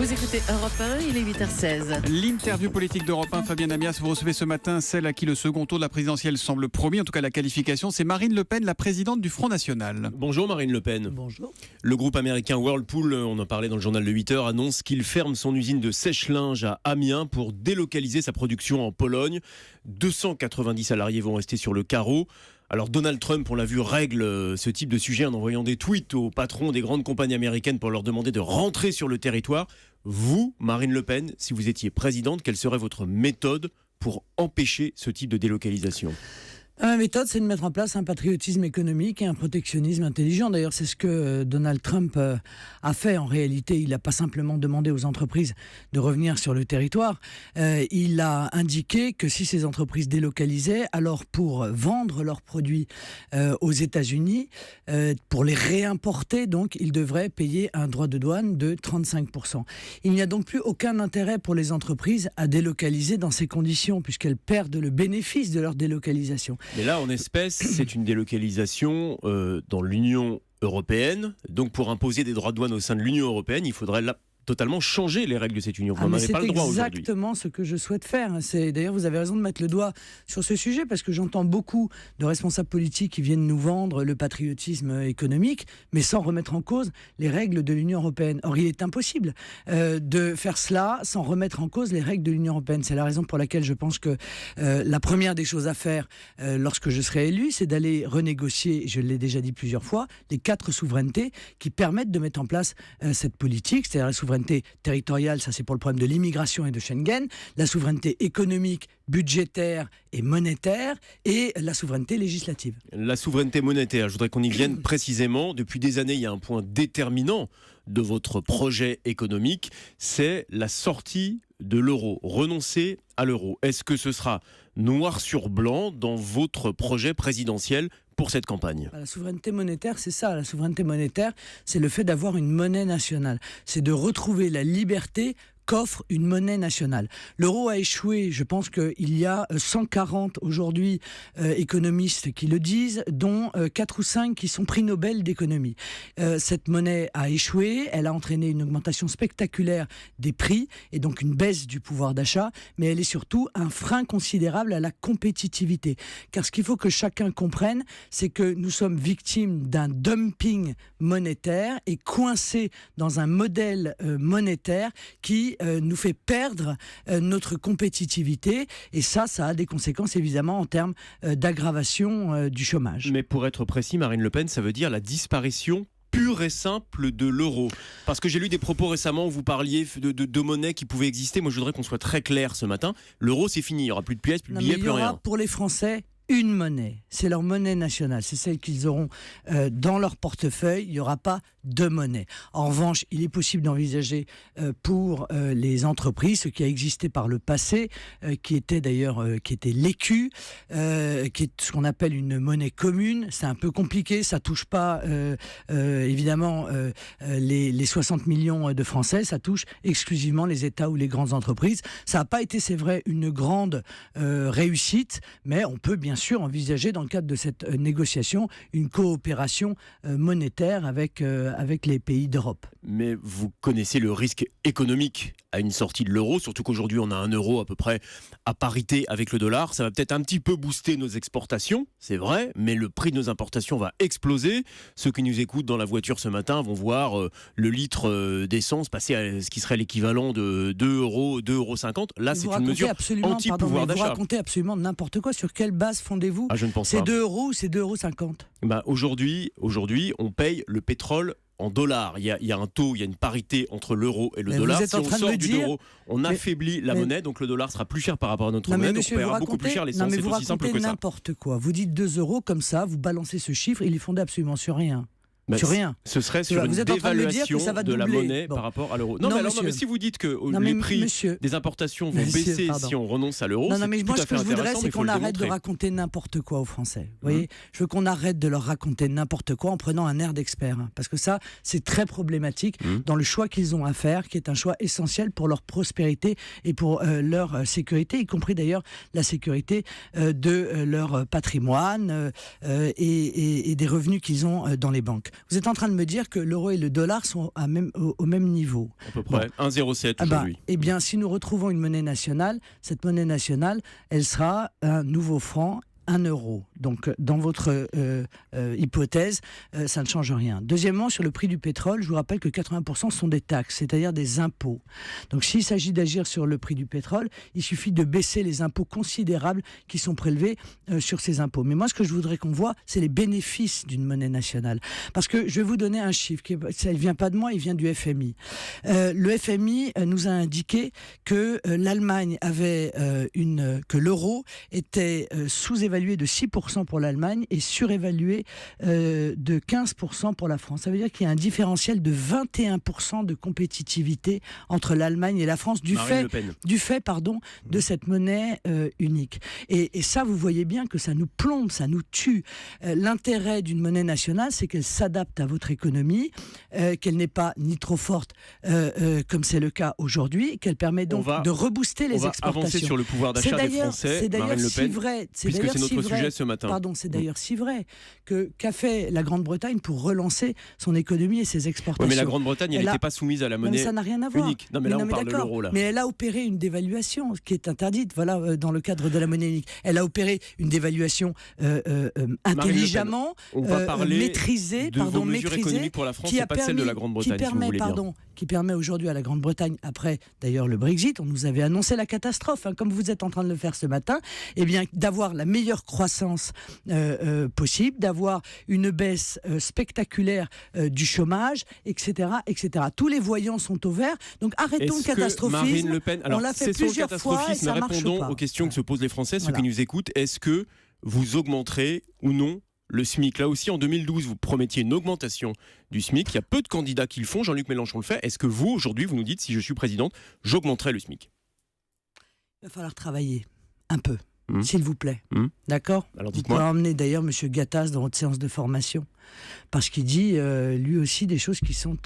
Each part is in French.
Vous écoutez Europe 1, il est 8h16. L'interview politique d'Europe 1, Fabienne Amias, vous recevez ce matin celle à qui le second tour de la présidentielle semble promis, en tout cas la qualification, c'est Marine Le Pen, la présidente du Front National. Bonjour Marine Le Pen. Bonjour. Le groupe américain Whirlpool, on en parlait dans le journal de 8h, annonce qu'il ferme son usine de sèche-linge à Amiens pour délocaliser sa production en Pologne. 290 salariés vont rester sur le carreau. Alors Donald Trump, on l'a vu, règle ce type de sujet en envoyant des tweets aux patrons des grandes compagnies américaines pour leur demander de rentrer sur le territoire. Vous, Marine Le Pen, si vous étiez présidente, quelle serait votre méthode pour empêcher ce type de délocalisation ? Ma méthode, c'est de mettre en place un patriotisme économique et un protectionnisme intelligent. D'ailleurs, c'est ce que Donald Trump a fait. En réalité, il n'a pas simplement demandé aux entreprises de revenir sur le territoire. Il a indiqué que si ces entreprises délocalisaient, alors pour vendre leurs produits aux États-Unis, pour les réimporter, donc, ils devraient payer un droit de douane de 35%. Il n'y a donc plus aucun intérêt pour les entreprises à délocaliser dans ces conditions, puisqu'elles perdent le bénéfice de leur délocalisation. Mais là, en espèce, c'est une délocalisation dans l'Union européenne. Donc, pour imposer des droits de douane au sein de l'Union européenne, il faudrait totalement changer les règles de cette union. Vous n'en avez pas le droit aujourd'hui. C'est exactement ce que je souhaite faire. D'ailleurs, vous avez raison de mettre le doigt sur ce sujet, parce que j'entends beaucoup de responsables politiques qui viennent nous vendre le patriotisme économique, mais sans remettre en cause les règles de l'Union européenne. Or, il est impossible de faire cela sans remettre en cause les règles de l'Union européenne. C'est la raison pour laquelle je pense que la première des choses à faire lorsque je serai élu, c'est d'aller renégocier, je l'ai déjà dit plusieurs fois, les 4 souverainetés qui permettent de mettre en place cette politique, c'est-à-dire la souveraineté territoriale, ça c'est pour le problème de l'immigration et de Schengen, la souveraineté économique, budgétaire et monétaire, et la souveraineté législative. La souveraineté monétaire, je voudrais qu'on y vienne précisément. Depuis des années, il y a un point déterminant de votre projet économique, c'est la sortie de l'euro, renoncer à l'euro. Est-ce que ce sera noir sur blanc dans votre projet présidentiel pour cette campagne ? La souveraineté monétaire, c'est ça. La souveraineté monétaire, c'est le fait d'avoir une monnaie nationale. C'est de retrouver la liberté qu'offre une monnaie nationale. L'euro a échoué, je pense qu'il y a 140 aujourd'hui économistes qui le disent, dont 4 ou 5 qui sont prix Nobel d'économie. Cette monnaie a échoué, elle a entraîné une augmentation spectaculaire des prix et donc une baisse du pouvoir d'achat, mais elle est surtout un frein considérable à la compétitivité. Car ce qu'il faut que chacun comprenne, c'est que nous sommes victimes d'un dumping monétaire et coincés dans un modèle monétaire qui nous fait perdre notre compétitivité, et ça a des conséquences évidemment en termes d'aggravation du chômage. Mais pour être précis, Marine Le Pen, ça veut dire la disparition pure et simple de l'euro. Parce que j'ai lu des propos récemment où vous parliez de monnaies qui pouvaient exister. Moi, je voudrais qu'on soit très clair ce matin. L'euro, c'est fini. Il n'y aura plus de pièces, plus de billets, plus rien. Il y aura pour les Français une monnaie, c'est leur monnaie nationale, c'est celle qu'ils auront dans leur portefeuille, il n'y aura pas de monnaie. En revanche, il est possible d'envisager pour les entreprises, ce qui a existé par le passé, qui était l'écu, qui est ce qu'on appelle une monnaie commune. C'est un peu compliqué, ça touche pas évidemment les 60 millions de Français, ça touche exclusivement les États ou les grandes entreprises. Ça n'a pas été, c'est vrai, une grande réussite, mais on peut bien sûr envisager dans le cadre de cette négociation une coopération monétaire avec les pays d'Europe. Mais vous connaissez le risque économique à une sortie de l'euro, surtout qu'aujourd'hui on a un euro à peu près à parité avec le dollar. Ça va peut-être un petit peu booster nos exportations, c'est vrai, mais le prix de nos importations va exploser. Ceux qui nous écoutent dans la voiture ce matin vont voir le litre d'essence passer à ce qui serait l'équivalent de 2 euros, 2,50 €. Là, c'est une mesure anti-pouvoir d'achat. Vous racontez absolument n'importe quoi. Sur quelle base fondez-vous ? Je ne pense pas. C'est 2 euros ou c'est 2,50 €? Aujourd'hui, on paye le pétrole en dollars. Il y a un taux, il y a une parité entre l'euro et le dollar. Si on sort du euro, on affaiblit la monnaie, donc le dollar sera plus cher par rapport à notre monnaie, donc on paiera beaucoup plus cher l'essence. C'est aussi simple que ça. Vous racontez n'importe quoi. Vous dites 2 euros comme ça, vous balancez ce chiffre, il est fondé absolument sur rien. Sur rien. Ce serait sur une dévaluation de la monnaie par rapport à l'euro. Non, mais si vous dites que les prix des importations vont baisser si on renonce à l'euro, c'est tout à fait intéressant. Moi, ce que je voudrais, c'est qu'on arrête de raconter n'importe quoi aux Français. Vous voyez, je veux qu'on arrête de leur raconter n'importe quoi en prenant un air d'expert. Parce que ça, c'est très problématique dans le choix qu'ils ont à faire, qui est un choix essentiel pour leur prospérité et pour leur sécurité, y compris d'ailleurs la sécurité de leur patrimoine et des revenus qu'ils ont dans les banques. vous êtes en train de me dire que l'euro et le dollar sont au même niveau. À peu près 1,07 aujourd'hui. Eh bien, si nous retrouvons une monnaie nationale, cette monnaie nationale, elle sera un nouveau franc, 1 euro. Donc, dans votre hypothèse, ça ne change rien. Deuxièmement, sur le prix du pétrole, je vous rappelle que 80% sont des taxes, c'est-à-dire des impôts. Donc, s'il s'agit d'agir sur le prix du pétrole, il suffit de baisser les impôts considérables qui sont prélevés sur ces impôts. Mais moi, ce que je voudrais qu'on voit, c'est les bénéfices d'une monnaie nationale. Parce que je vais vous donner un chiffre, ça ne vient pas de moi, il vient du FMI. Le FMI nous a indiqué que l'Allemagne avait que l'euro était sous-évalué de 6% pour l'Allemagne et surévalué de 15% pour la France. Ça veut dire qu'il y a un différentiel de 21% de compétitivité entre l'Allemagne et la France du fait de cette monnaie unique. Et ça, vous voyez bien que ça nous plombe, ça nous tue. L'intérêt d'une monnaie nationale, c'est qu'elle s'adapte à votre économie, qu'elle n'est pas ni trop forte comme c'est le cas aujourd'hui, qu'elle permet donc de rebooster les exportations. On va avancer sur le pouvoir d'achat des Français, Marine Le Pen, puisque c'est notre sujet ce matin. Pardon, c'est d'ailleurs si vrai qu'a fait la Grande-Bretagne pour relancer son économie et ses exportations. Oui, mais la Grande-Bretagne, elle n'était pas soumise à la monnaie unique. Ça n'a rien à voir. Non, mais là, on parle de l'euro. Mais elle a opéré une dévaluation qui est interdite, dans le cadre de la monnaie unique. Elle a opéré une dévaluation intelligemment, maîtrisée, de vos mesures économiques pour la France, c'est pas celle de la Grande-Bretagne, si vous voulez bien. Qui permet aujourd'hui à la Grande-Bretagne, après d'ailleurs le Brexit, on nous avait annoncé la catastrophe, comme vous êtes en train de le faire ce matin, d'avoir la meilleure croissance possible, d'avoir une baisse spectaculaire du chômage, etc., etc. Tous les voyants sont au vert, donc arrêtons le catastrophisme. Marine Le Pen, alors on l'a fait c'est plusieurs fois et ça marche répondons pas. aux questions que se posent les Français, ceux qui nous écoutent. Est-ce que vous augmenterez ou non le SMIC? Là aussi, en 2012, vous promettiez une augmentation du SMIC. Il y a peu de candidats qui le font. Jean-Luc Mélenchon le fait. Est-ce que vous, aujourd'hui, vous nous dites, si je suis présidente, j'augmenterai le SMIC? Il va falloir travailler un peu, s'il vous plaît. D'accord? Alors vous dites-moi. pouvez emmener d'ailleurs M. Gattaz dans votre séance de formation. Parce qu'il dit, lui aussi, des choses qui sont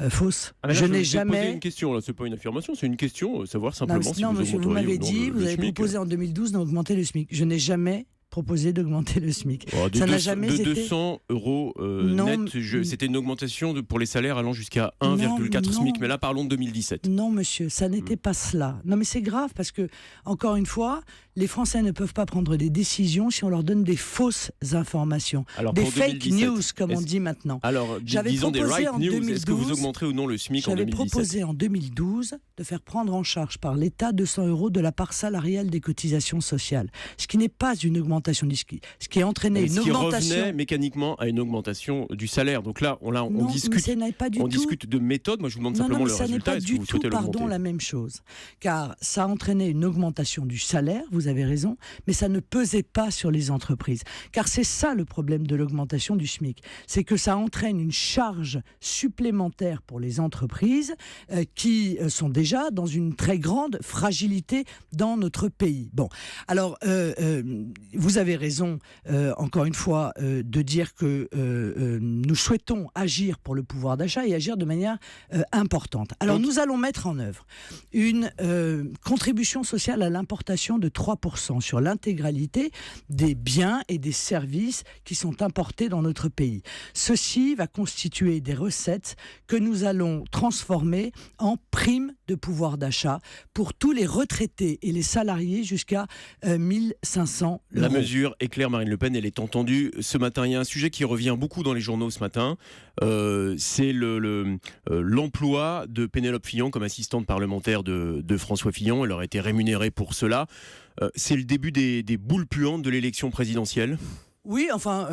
fausses. Je n'ai jamais posé une question, là, c'est pas une affirmation, c'est une question, savoir simplement si vous augmenteriez vous m'avez ou non dit, vous avez proposé en 2012 d'augmenter le SMIC. Je n'ai jamais proposé d'augmenter le SMIC. Ça n'a jamais été... 200 euros net, c'était une augmentation pour les salaires allant jusqu'à 1,4 SMIC. Mais là, parlons de 2017. Non, monsieur, ça n'était pas cela. Non, mais c'est grave parce que, encore une fois, les Français ne peuvent pas prendre des décisions si on leur donne des fausses informations. Alors, des fake news, comme on dit maintenant. Alors, disons des right news. Est-ce que vous augmenterez ou non le SMIC en 2017? J'avais proposé en 2012 de faire prendre en charge par l'État 200 euros de la part salariale des cotisations sociales. Ce qui n'est pas une augmentation du ski. Ce qui a entraîné une augmentation. Revenait mécaniquement à une augmentation du salaire. Donc là, on discute de méthode. Moi, je vous demande simplement le résultat. Est-ce que vous souhaitez l'augmenter? La même chose. Car ça a entraîné une augmentation du salaire, vous avez raison, mais ça ne pesait pas sur les entreprises. Car c'est ça le problème de l'augmentation du SMIC. C'est que ça entraîne une charge supplémentaire pour les entreprises qui sont déjà dans une très grande fragilité dans notre pays. Bon, alors, vous avez raison, encore une fois, de dire que nous souhaitons agir pour le pouvoir d'achat et agir de manière importante. Alors, nous allons mettre en œuvre une contribution sociale à l'importation de 3% sur l'intégralité des biens et des services qui sont importés dans notre pays. Ceci va constituer des recettes que nous allons transformer en primes de pouvoir d'achat pour tous les retraités et les salariés jusqu'à 1500 €. La mesure est claire, Marine Le Pen, elle est entendue ce matin. Il y a un sujet qui revient beaucoup dans les journaux ce matin, c'est l'emploi de Pénélope Fillon comme assistante parlementaire de François Fillon. Elle aurait été rémunérée pour cela. C'est le début des boules puantes de l'élection présidentielle. Oui, enfin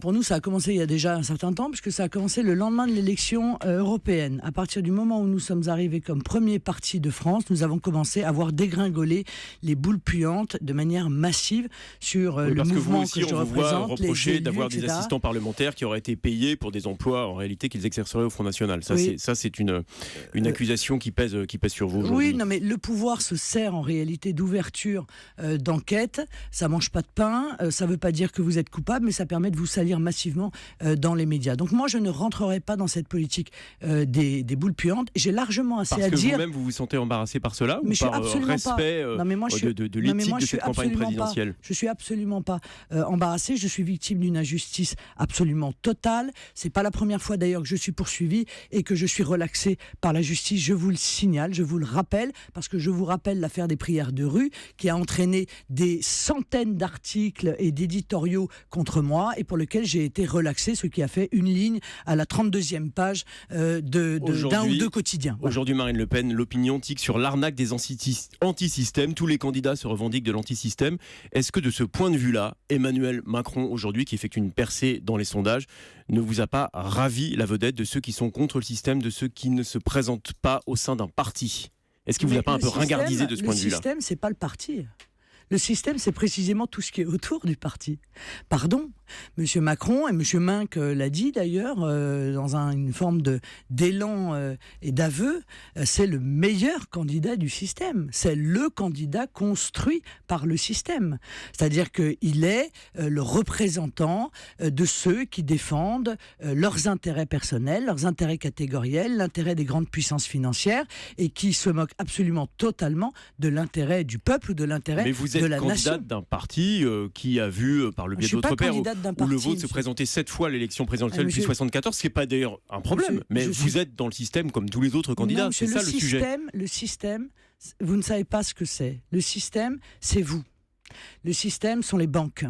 pour nous, ça a commencé il y a déjà un certain temps, puisque ça a commencé le lendemain de l'élection européenne. À partir du moment où nous sommes arrivés comme premier parti de France, nous avons commencé à voir dégringoler les boules puantes de manière massive sur le mouvement que je représente. On vous voit reprocher d'avoir etc. des assistants parlementaires qui auraient été payés pour des emplois en réalité qu'ils exerceraient au Front National. Ça, c'est une accusation qui pèse sur vous aujourd'hui. Oui, non, mais le pouvoir se sert en réalité d'ouverture d'enquête. Ça mange pas de pain. Ça veut pas dire que vous êtes coupable, mais ça permet de vous salir massivement dans les médias. Donc moi, je ne rentrerai pas dans cette politique des boules puantes. J'ai largement assez Parce à que dire. vous-même, vous vous sentez embarrassé par cela Mais ou je suis par absolument respect pas. Non, mais moi, de l'éthique de cette campagne présidentielle? Je suis absolument pas embarrassé. Je suis victime d'une injustice absolument totale. C'est pas la première fois d'ailleurs que je suis poursuivi et que je suis relaxé par la justice. Je vous le signale, je vous le rappelle, parce que je vous rappelle l'affaire des prières de rue qui a entraîné des centaines d'articles et d'éditoriaux contre moi et pour lequel j'ai été relaxé, ce qui a fait une ligne à la 32e page d'un ou deux quotidiens. Voilà. Aujourd'hui, Marine Le Pen, l'opinion tique sur l'arnaque des anti-systèmes. Tous les candidats se revendiquent de l'anti-système. Est-ce que de ce point de vue-là, Emmanuel Macron, aujourd'hui, qui effectue une percée dans les sondages, ne vous a pas ravi la vedette de ceux qui sont contre le système, de ceux qui ne se présentent pas au sein d'un parti? Est-ce qu'il vous a pas un peu ringardisé de ce point de vue-là? Le système, c'est pas le parti. Le système, c'est précisément tout ce qui est autour du parti. Pardon, M. Macron, et M. Minc l'a dit d'ailleurs, dans une forme d'élan et d'aveu, c'est le meilleur candidat du système. C'est le candidat construit par le système. C'est-à-dire qu'il est le représentant de ceux qui défendent leurs intérêts personnels, leurs intérêts catégoriels, l'intérêt des grandes puissances financières, et qui se moquent absolument totalement de l'intérêt du peuple ou de l'intérêt de la nation. Vous êtes candidate d'un parti qui a vu, par le biais de votre père, où le vôtre se présentait 7 fois à l'élection présidentielle depuis 1974, ce qui n'est pas d'ailleurs un problème. Mais vous êtes dans le système comme tous les autres candidats, c'est ça le sujet. Le système, vous ne savez pas ce que c'est. Le système, c'est vous. Le système sont les banques.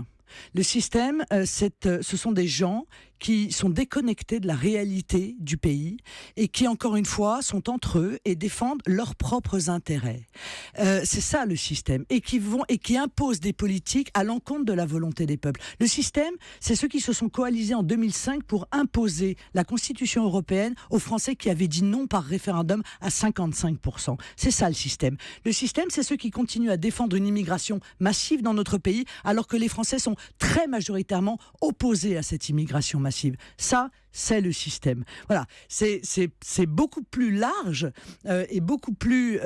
Le système, ce sont des gens qui sont déconnectés de la réalité du pays et qui, encore une fois, sont entre eux et défendent leurs propres intérêts. C'est ça le système. Et qui imposent des politiques à l'encontre de la volonté des peuples. Le système, c'est ceux qui se sont coalisés en 2005 pour imposer la Constitution européenne aux Français qui avaient dit non par référendum à 55%. C'est ça le système. Le système, c'est ceux qui continuent à défendre une immigration massive dans notre pays alors que les Français sont très majoritairement opposés à cette immigration massive. Ça, c'est le système. Voilà, c'est beaucoup plus large et beaucoup plus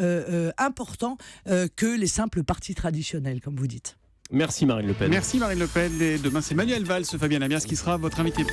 important que les simples partis traditionnels, comme vous dites. Merci Marine Le Pen. Merci Marine Le Pen. Et demain, c'est Manuel Valls, Fabien Amias, qui sera votre invité.